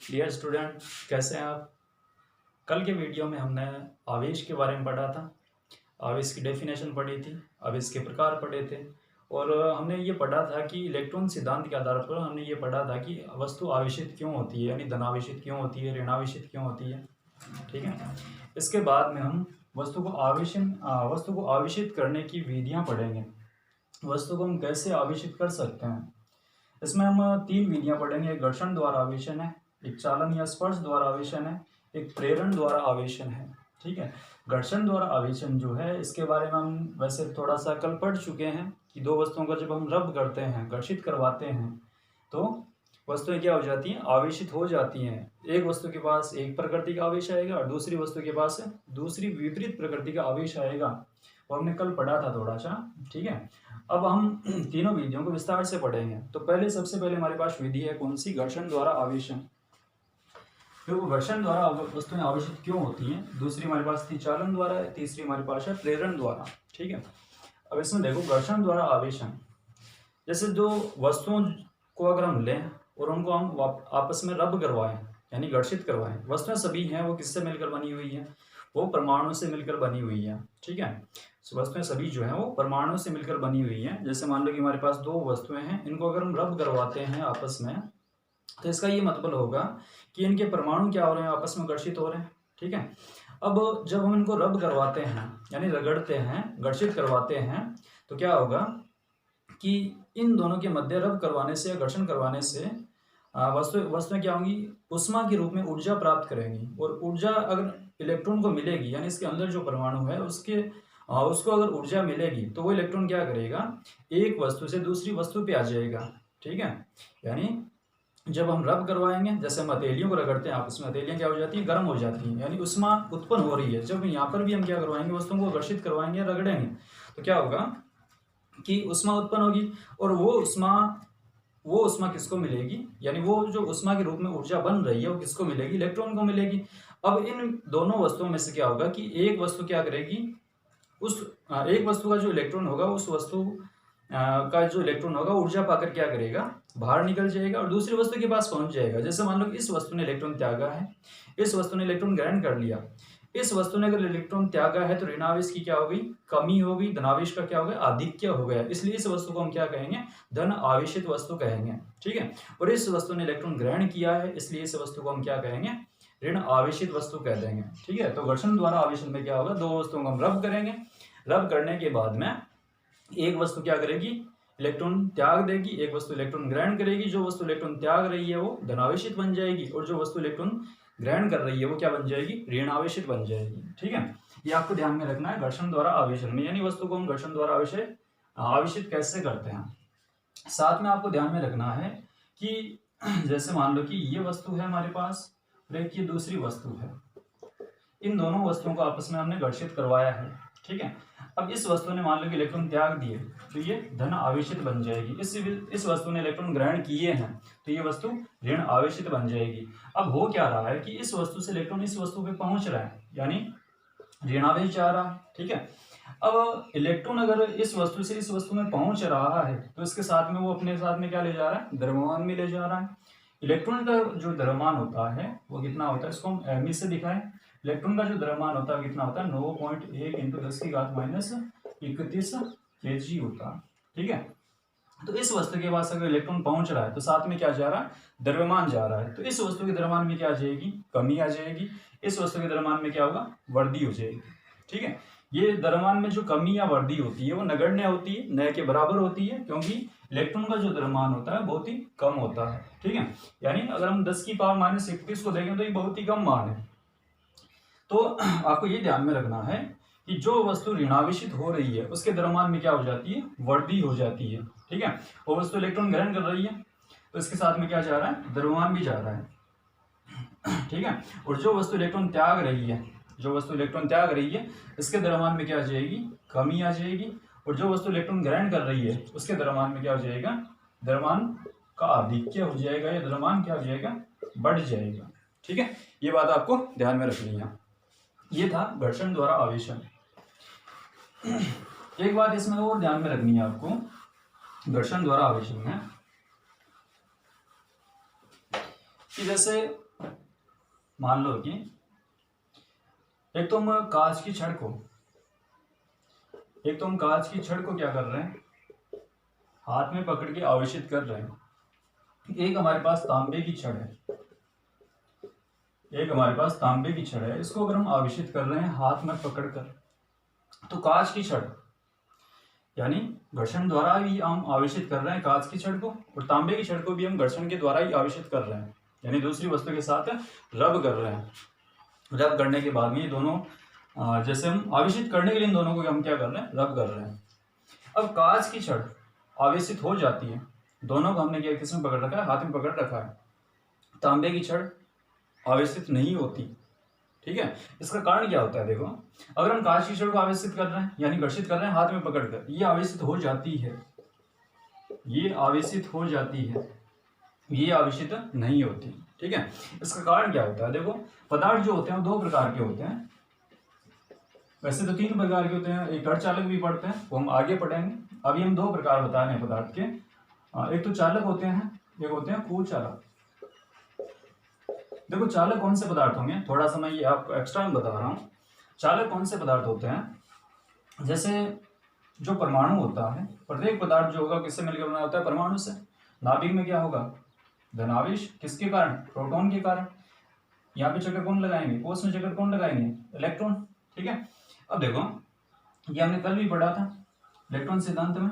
Dear student, कैसे हैं आप। कल के वीडियो में हमने आवेश के बारे में पढ़ा था। आवेश की डेफिनेशन पढ़ी थी, आवेश के प्रकार पढ़े थे और हमने ये पढ़ा था कि इलेक्ट्रॉन सिद्धांत के आधार पर हमने ये पढ़ा था कि वस्तु आवेशित क्यों होती है, यानी धनावेशित क्यों होती है, ऋणावेशित क्यों होती है। ठीक है। इसके बाद में हम वस्तु को आवेशित करने की विधियाँ पढ़ेंगे। वस्तु को हम कैसे आवेशित कर सकते हैं, इसमें हम तीन विधियां पढ़ेंगे। एक घर्षण द्वारा आवेशन है, एक चालन या स्पर्श द्वारा आवेशन है, एक प्रेरण द्वारा आवेशन है। ठीक है। घर्षण द्वारा आवेशन जो है, इसके बारे में हम वैसे थोड़ा सा कल पढ़ चुके हैं कि दो वस्तुओं का जब हम रब करते हैं, घर्षित करवाते हैं, तो वस्तुएं क्या हो जाती हैं, आवेशित हो जाती हैं। एक वस्तु के पास एक प्रकृति का आवेश आएगा और दूसरी वस्तु के पास दूसरी विपरीत प्रकृति का आवेश आएगा, और हमने कल पढ़ा था थोड़ा सा। ठीक है। अब हम तीनों विधियों को विस्तार से पढ़ेंगे। तो सबसे पहले हमारे पास विधि है कौन सी, घर्षण द्वारा आवेशन। तो घर्षण द्वारा वस्तुएं आवेशित क्यों होती हैं। दूसरी हमारे पास थी चालन द्वारा, तीसरी हमारे पास है प्रेरण द्वारा। ठीक है। अब इसमें देखो, घर्षण द्वारा आवेशन, जैसे दो वस्तुओं को अगर हम लें और उनको हम आपस में रब करवाएं, यानी घर्षित करवाएं। वस्तुएं सभी हैं वो किससे मिलकर बनी हुई है, वो परमाणु से मिलकर बनी हुई है। ठीक है। वस्तुएं सभी जो हैं वो परमाणु से मिलकर बनी हुई हैं। जैसे मान लो कि हमारे पास दो वस्तुएं हैं, इनको अगर हम रब करवाते हैं आपस में, तो इसका ये मतलब होगा कि इनके परमाणु क्या हो रहे हैं, आपस में घर्षित हो रहे हैं। ठीक है। अब जब हम इनको रब करवाते हैं, यानी रगड़ते हैं, घर्षित करवाते हैं, तो क्या होगा कि इन दोनों के मध्य रब करवाने से या घर्षण करवाने से वस्तुएं क्या होंगी, उष्मा के रूप में ऊर्जा प्राप्त करेंगी। और ऊर्जा अगर इलेक्ट्रॉन को मिलेगी, यानी इसके अंदर जो परमाणु है उसको अगर ऊर्जा मिलेगी, तो वो इलेक्ट्रॉन क्या करेगा, एक वस्तु से दूसरी वस्तु पे आ जाएगा। ठीक है। यानी जब हम रब करवाएंगे, जैसे हम हथेलियों को रगड़ते हैं आपस में, हथेलियां क्या हो जाती हैं, गर्म हो जाती हैं, यानी उष्मा उत्पन्न हो रही है। जब यहाँ पर भी हम क्या करवाएंगे, वस्तुओं को घर्षित करवाएंगे, रगड़ेंगे, तो क्या होगा कि उष्मा उत्पन्न होगी। और वो उष्मा किसको मिलेगी, यानी वो जो उष्मा के रूप में ऊर्जा बन रही है वो किसको मिलेगी, इलेक्ट्रॉन को मिलेगी। अब इन दोनों वस्तुओं में से क्या होगा कि एक वस्तु क्या करेगी, एक वस्तु का जो इलेक्ट्रॉन होगा, उस वस्तु का जो इलेक्ट्रॉन होगा ऊर्जा पाकर क्या करेगा, बाहर निकल जाएगा और दूसरी वस्तु के पास पहुंच जाएगा। जैसे मान लो कि इस वस्तु ने इलेक्ट्रॉन त्यागा है, इस वस्तु ने इलेक्ट्रॉन ग्रहण कर लिया। इस वस्तु ने अगर इलेक्ट्रॉन त्यागा है तो ऋणावेश की क्या हो गई, कमी हो गई, धनावेश का क्या हो गया, आधिक्य हो गया। इसलिए इस वस्तु को हम क्या कहेंगे, धन आवेशित वस्तु कहेंगे। ठीक है। और इस वस्तु ने इलेक्ट्रॉन ग्रहण किया है, इसलिए इस वस्तु को हम क्या कहेंगे, ऋण आवेशित वस्तु कह देंगे। ठीक है। तो घर्षण द्वारा आवेशन में क्या होगा, दो वस्तुओं को हम रब करेंगे, रब करने के बाद में एक वस्तु क्या करेगी, इलेक्ट्रॉन त्याग देगी, एक वस्तु इलेक्ट्रॉन ग्रहण करेगी। जो वस्तु इलेक्ट्रॉन त्याग रही है वो धनावेशित बन जाएगी, और जो वस्तु इलेक्ट्रॉन ग्रहण कर रही है वो क्या बन जाएगी, ऋणावेशित बन जाएगी। ठीक है। ये आपको ध्यान में रखना है घर्षण द्वारा आवेशन में, यानी वस्तु को हम घर्षण द्वारा आवेशित कैसे करते हैं। साथ में आपको ध्यान में रखना है कि जैसे मान लो कि ये वस्तु है हमारे पास और एक ये दूसरी वस्तु है, इन दोनों वस्तुओं को आपस में हमने घर्षित करवाया है। ठीक है। अब इस वस्तु ने मान लो कि इलेक्ट्रॉन त्याग दिए, तो ये धन आवेशित बन जाएगी। इस वस्तु ने इलेक्ट्रॉन ग्रहण किए हैं, तो ये वस्तु ऋण आवेशित बन जाएगी। अब हो क्या रहा है कि इस वस्तु से इलेक्ट्रॉन इस वस्तु पे पहुंच रहा है, यानी ऋणावेश जा रहा है। ठीक है। अब इलेक्ट्रॉन अगर इस वस्तु से इस वस्तु में पहुंच रहा है, तो इसके साथ में वो अपने साथ में क्या ले जा रहा है, द्रव्यमान में ले जा रहा है। इलेक्ट्रॉन का जो द्रव्यमान होता है वो कितना होता है, इसको हम एम से दिखाएं। इलेक्ट्रॉन का जो द्रव्यमान होता है कितना होता है, 9.1 × 10⁻31 kg होता है। ठीक है। तो इस वस्तु के पास अगर इलेक्ट्रॉन पहुंच रहा है तो साथ में क्या जा रहा है, द्रव्यमान जा रहा है। तो इस वस्तु के द्रव्यमान में क्या आ जाएगी, कमी आ जाएगी। इस वस्तु के द्रव्यमान में क्या होगा, वृद्धि हो जाएगी। ठीक है। ये द्रव्यमान में जो कमी या वृद्धि होती है वो नगण्य होती है, न के बराबर होती है, क्योंकि इलेक्ट्रॉन का जो द्रव्यमान होता है बहुत ही कम होता है। ठीक है। यानी अगर हम 10⁻31 को देखें तो ये बहुत ही कम मान है। तो आपको ये ध्यान में रखना है कि जो वस्तु ऋणावेशित हो रही है उसके द्रव्यमान में क्या हो जाती है, वृद्धि हो जाती है। ठीक है। वो वस्तु इलेक्ट्रॉन ग्रहण कर रही है तो इसके साथ में क्या जा रहा है, द्रव्यमान भी जा रहा है। ठीक है। और जो वस्तु इलेक्ट्रॉन त्याग रही है, इसके द्रव्यमान में क्या आ जाएगी, कमी आ जाएगी। और जो वस्तु इलेक्ट्रॉन ग्रहण कर रही है उसके द्रव्यमान में क्या हो जाएगा, द्रव्यमान का आधिक्य हो जाएगा, या द्रव्यमान क्या हो जाएगा, बढ़ जाएगा। ठीक है। ये बात आपको ध्यान में रखनी है। ये था घर्षण द्वारा आवेशन। एक बात इसमें और ध्यान में रखनी है आपको घर्षण द्वारा आवेशन में, कि जैसे मान लो कि एक तो हम कांच की छड़ को क्या कर रहे हैं, हाथ में पकड़ के आवेशित कर रहे हैं। एक हमारे पास तांबे की छड़ है, इसको अगर हम आवेशित कर रहे हैं हाथ में पकड़कर, तो कांच की छड़ यानी घर्षण द्वारा भी हम आवेशित कर रहे हैं कांच की छड़ को, और तांबे की छड़ को भी हम घर्षण के द्वारा ही आवेशित कर रहे हैं, यानी दूसरी वस्तु के साथ रब कर रहे हैं। रब करने के बाद में ये दोनों जैसे हम आवेशित करने के लिए इन दोनों को हम क्या कर रहे हैं, रब कर रहे हैं। अब कांच की छड़ आवेशित हो जाती है, दोनों को हमने क्या किस में पकड़ रखा है, हाथ में पकड़ रखा है। तांबे की छड़ आवेशित नहीं होती, ठीक है। इसका कारण क्या होता है, देखो अगर हम कांच की छड़ को आवेशित कर रहे हैं यानी घर्षित कर रहे हैं हाथ में पकड़कर, ये आवेशित हो जाती है, ये आवेशित नहीं होती, ठीक है। इसका कारण क्या होता है, देखो पदार्थ जो होते हैं वो दो प्रकार के होते हैं, वैसे तो तीन प्रकार के होते हैं, एक अर्धचालक भी पढ़ते हैं, वो हम आगे पढ़ेंगे। अभी हम दो प्रकार बता रहे हैं पदार्थ के, एक तो चालक होते हैं, एक होते हैं कुचालक। देखो चालक कौन से पदार्थ होंगे, थोड़ा सा मैं ये आपको एक्स्ट्रा में बता रहा हूँ। चालक कौन से पदार्थ होते हैं, जैसे जो परमाणु होता है, प्रत्येक पदार्थ जो होगा किससे मिलकर बना होता है, परमाणु से। नाभिक में क्या होगा, धनावेश, किसके कारण, प्रोटॉन के कारण। यहाँ पे चक्कर कौन लगाएंगे, कोष में चक्कर कौन लगाएंगे, इलेक्ट्रॉन, ठीक है। अब देखो ये हमने कल भी पढ़ा था इलेक्ट्रॉन सिद्धांत में,